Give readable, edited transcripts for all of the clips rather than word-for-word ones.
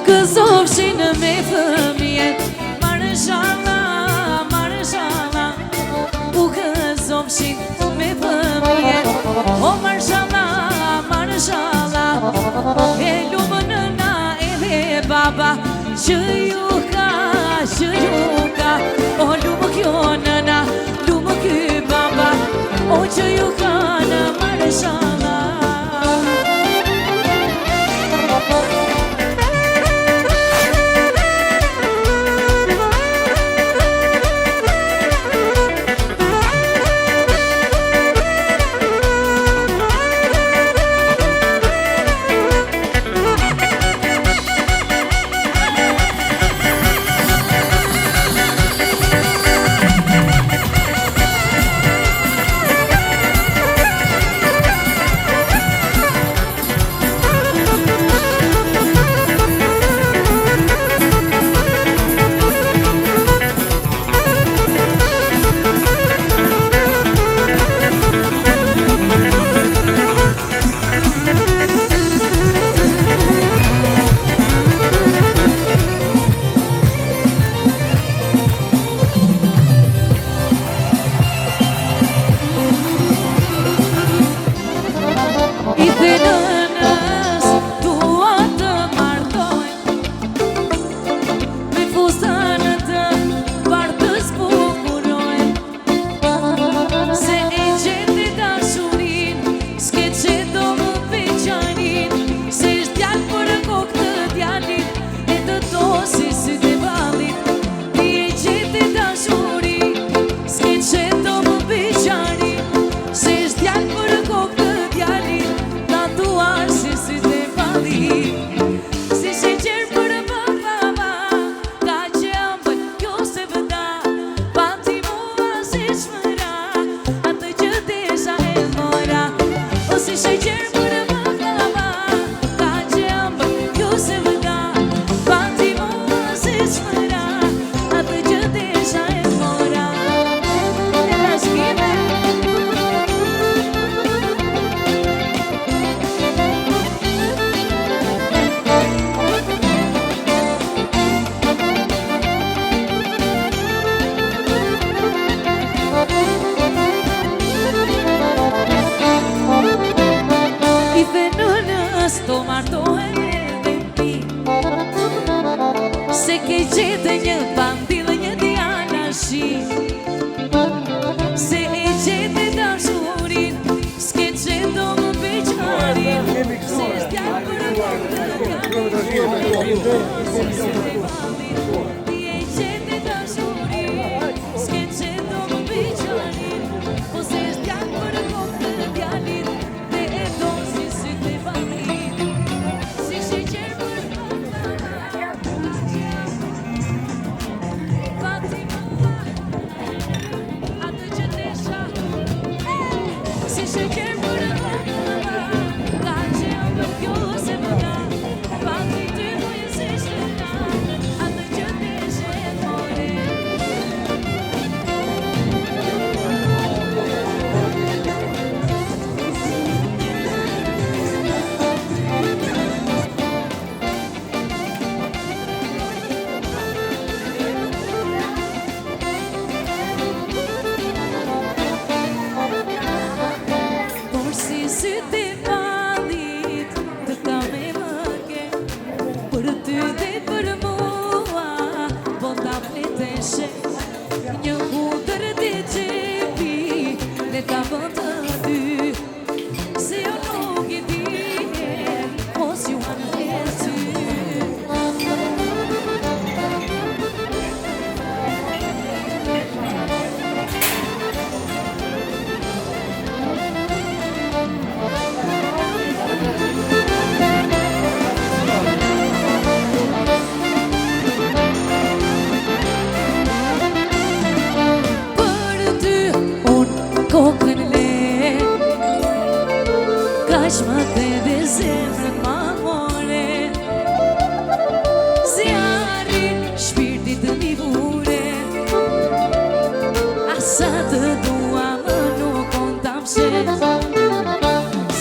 gëzofshin me fëmjet Marshala, marshala U gëzofshin me fëmjet O marshala, marshala E lumë nëna edhe baba Që ju ka O lumë kjo nëna, lumë ky baba O që ju ka në marshala Se ke gjete një bandilë një djana shi Se e gjete dashurin S'ke qeto më beqarin Se s'djallë për të Ti e gjete dashurin S'ke qeto më beqarin Po se s'djallë për të djallit Dhe e do si sy të valin Si shi qerë për kokën le Kash më të dhe zemrën ma more Si arrin shpirtit të mi vure Asa të dua më nuk on të mshet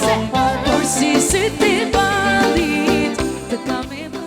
Se por si sy të balit Të kam e më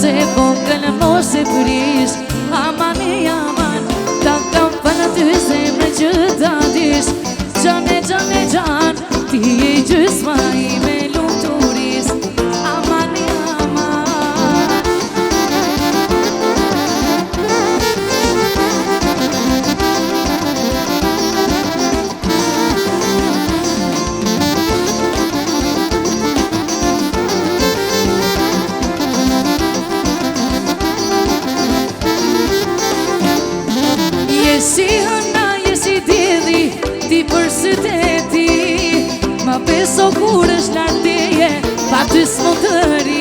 goce vogël mos e prish. Aman e aman, ta kam falë ty zemrën që ta dish. Gjane, gjane, gjan, ti e gjysma ime lumturis. Aman e aman. Si hëna, si didhi, ti për syteti. Ma beso kur është larteje, pa ty s'mo të ri.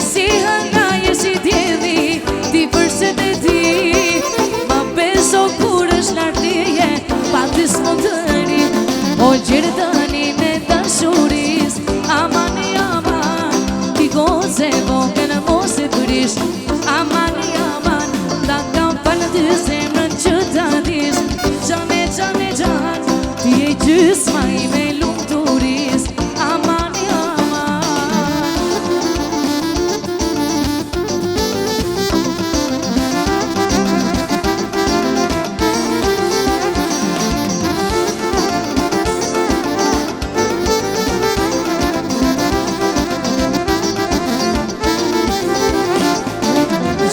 Si hëna, si didhi, ti për syteti. Ma beso kur është larteje, pa ty s'mo të ri. O gjirdënin e dashuris, aman e aman, ti goce vogël mos e prish. Aman e aman, ta kam falë ty zemrën që ta dish. Gjane, gjane, gjan, ti e gjysma ime lumturis. Aman e aman.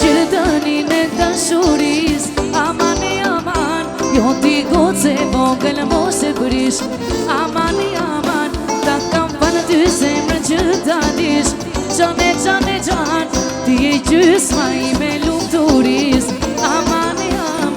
Gjirdënin e dashuris, aman e aman, jo ti goce vogël mos e prish. Aman e aman, ta kam falë ty zemrën që ta dish. Gjane, gjane, gjan, ti e gjysma ime lumturis. Aman e aman.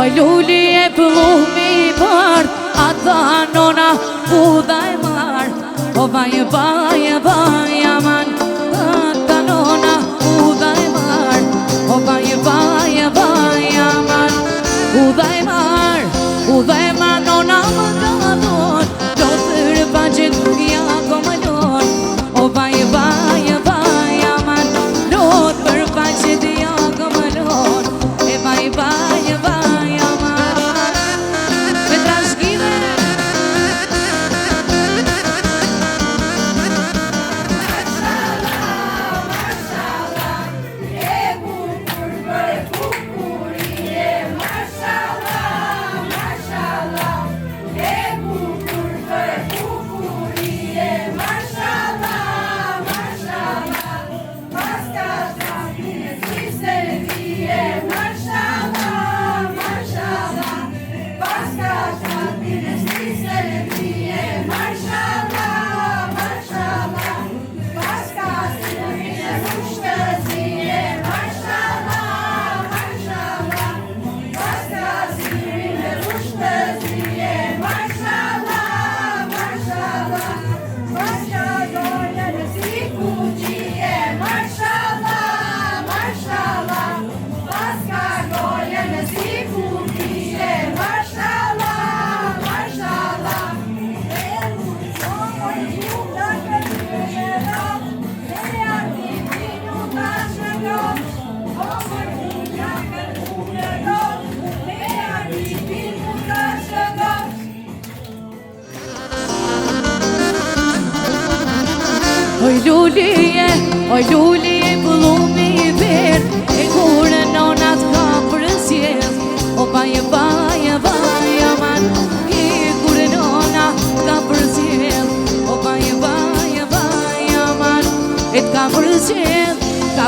Oj lulije pëllumi par, ata nona buda e mar. O vaje, vaje, vaje, aman, ata nona buda e mar. O vaje, vaje, vaje, aman, buda e mar, nona më gadon, do thërë paqet ja komalon. O vaje, vaje, vaje, aman, do thërë paqet ja komalon. E vaje, vaje, vaje, aman, me trashgime. Oj lulije pëllumi I ver, e kure nonat ka përësjes. O baje, baje, baje, man, e kure nona ka përësjes. O baje, baje, baje, man, e t'ka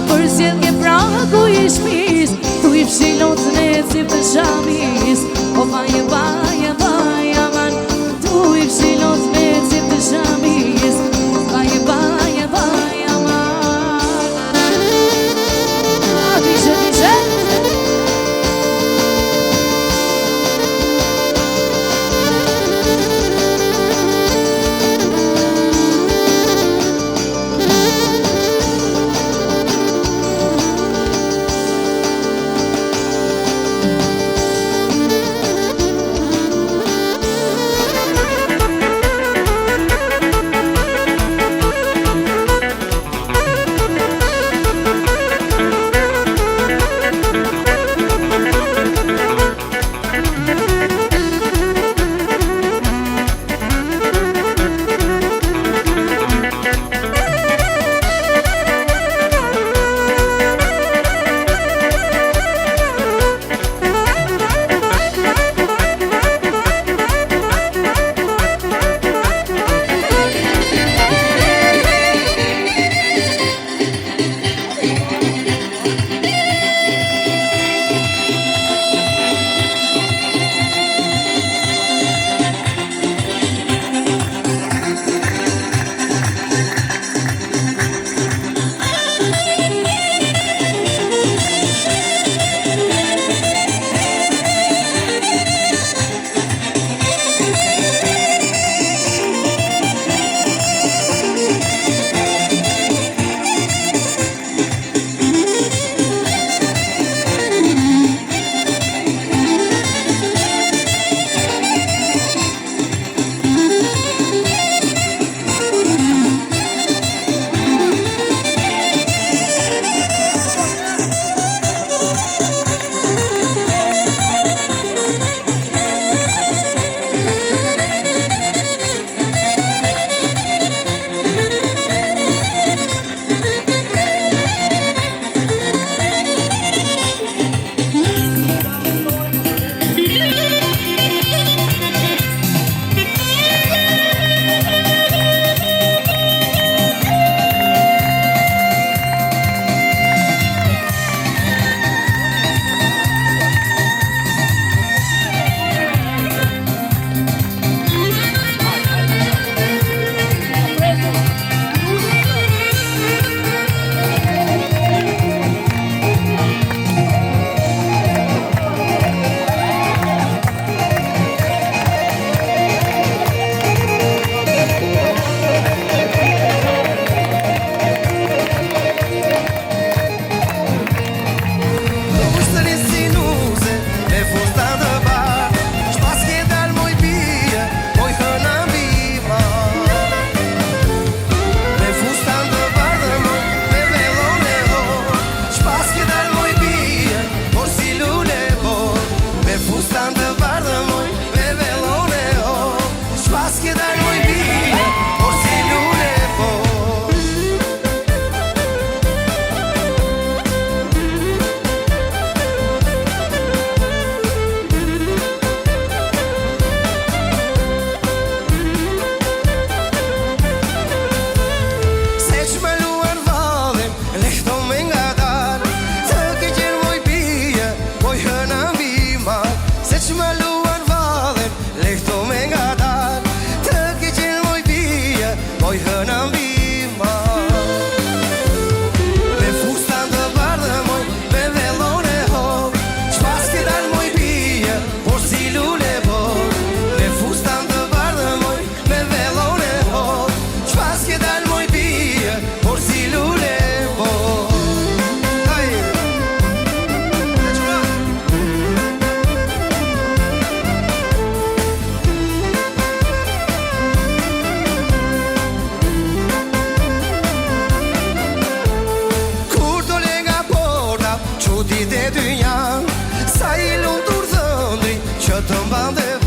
përësjes ke pragu I shpis, tu I fshilot në si për shamis. O baje, baje, baje, man, tu I fshilot në si për shamis.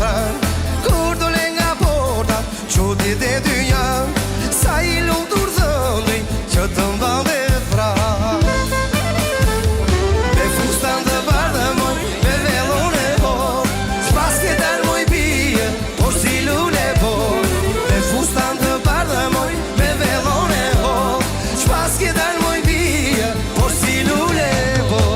pran kur dole nga porta çudit e dyja sa I lumtur zëllin që të mbante pran me fustan të bardha moj me vellon e por s'pas ke dal moj bie por si lule por me fustan të bardha moj me vellon e por s'pas ke dal moj bie por si lule por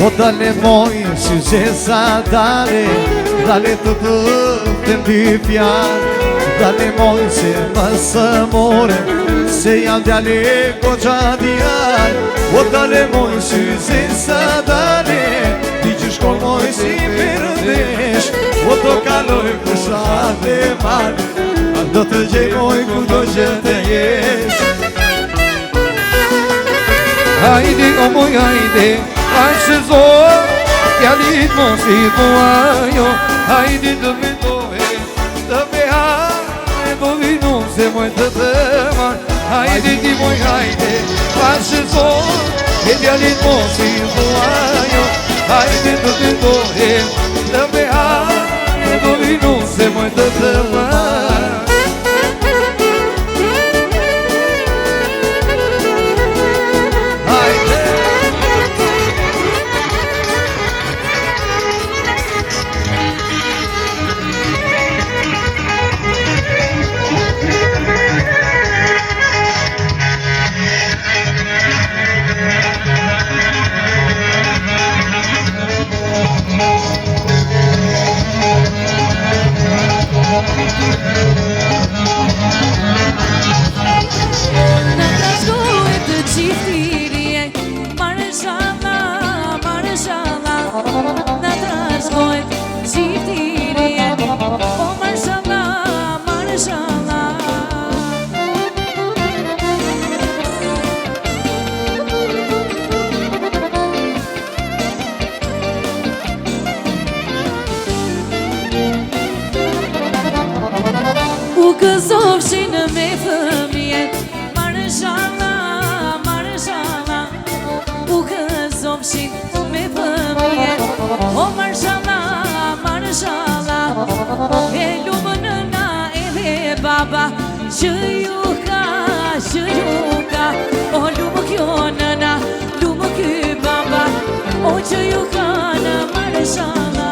O dale moj, si gjesa dale Dale të të dy fjarë Dale moj, se më së more Se jam djale ko gjadjar O dale moj, si gjesa dale Ti që shkoj moj si përdesh O të kaloj kushat dhe male Do të gjej moj ku do që të jesh Hajde o moj hajde Ashtë zor, djalit mos I thua jo Hajde të vendohe, të behare Do vinu se moj të man Hajde ti moj hajde Ashtë zor, djalit mos I thua jo Hajde të vendohe, të behare Do vinu se moj të man Në trashgoj të qiftirje Marëshalla, marëshalla Në trashgoj të qiftirje O marëshalla, marëshalla U këzofshin me fëmjet Marëshalla, marëshalla U këzofshin me fëmjet O marëshalla, marëshalla E lumë nëna edhe baba Që ju ka O lumë kjo nëna, lumë ky baba O që ju ka në marëshalla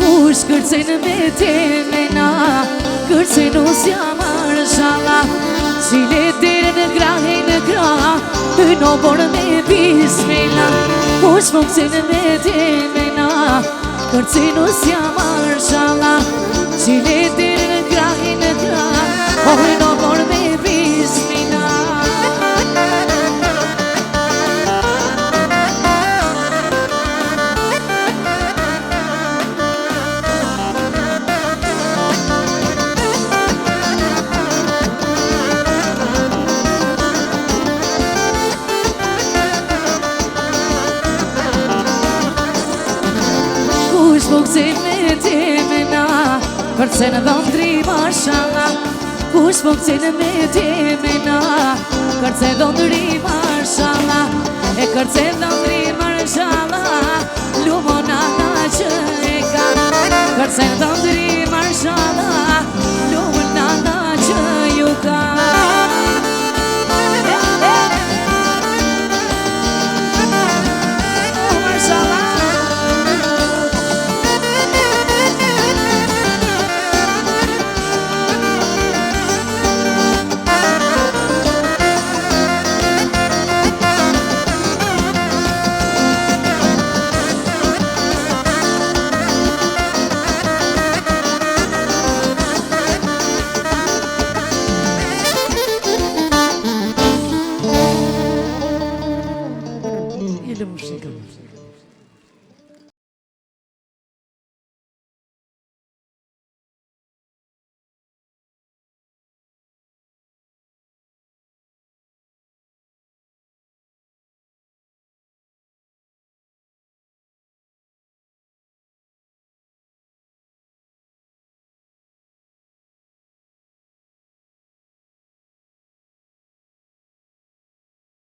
Kush kërcen me temena Kërcen usja marëshalla Qile dere në grahe në graha Në borë me bismila Kush kërcen me temena Kërcen usja marëshalla Qile dere në grahe në graha Në borë me bismila Kërcen me temena Kërcen dhëndri marshalla Kush po kërcen me temena Kërcen dhëndri marshalla E kërcen dhëndri marshalla Lumona na që e ka Kërcen dhëndri marshalla Lumona na që ju ka muzikë.